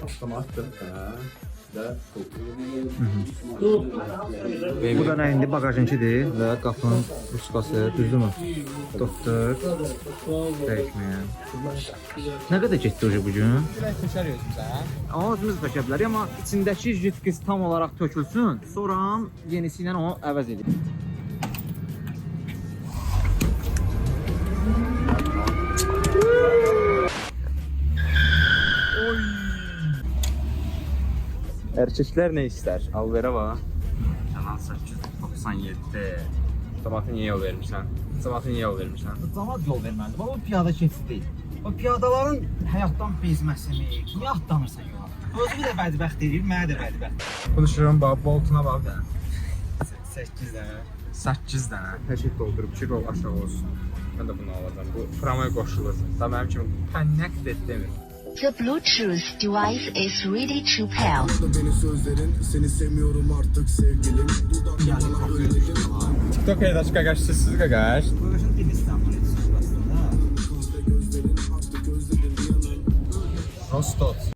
Avtomatdır. Bu da nə indi? Bagajınkidir və qapının ruskası, düzdürmü? Doktor. Dəyişməyə. Nə qədər getdi bu gün? Direkt tökər özümüzə. Amma özümüz tökə bilərik, amma içindəki jidkis tam olaraq tökülsün, sonra yenisi ilə onu əvəz edib. Erkəklər nə istər? Alverə var. Canan 897. Tomatı niyə yol vermişsən? Tomatı niyə yol vermişsən? Camaat yol verməlidir. Bu piyada keçid deyil. O piyadaların həyatdan bezməsini, niyə atlanırsan yola? Özü də bədbəxt deyil, mənə də bədbəxt. Konuşuram, bax, boltuna bax da. 8 dənə. 8 dənə. Təşkil doldurub 2 rol aşağı olsun. Mən də bunu alacağım. Bu pramaya qoşulur. Da mənim kimi connect et demir. The Bluetooth device is ready to pair. Beni sözlerin, seni sevmiyorum artık sevgilim. Dudaklarına ölelim. TikTok yaydaşı qaqaş, sizsiz qaqaş. Bugün dil İstanbul'u aslında. Gözlerin artık özledim yanım. Rostot.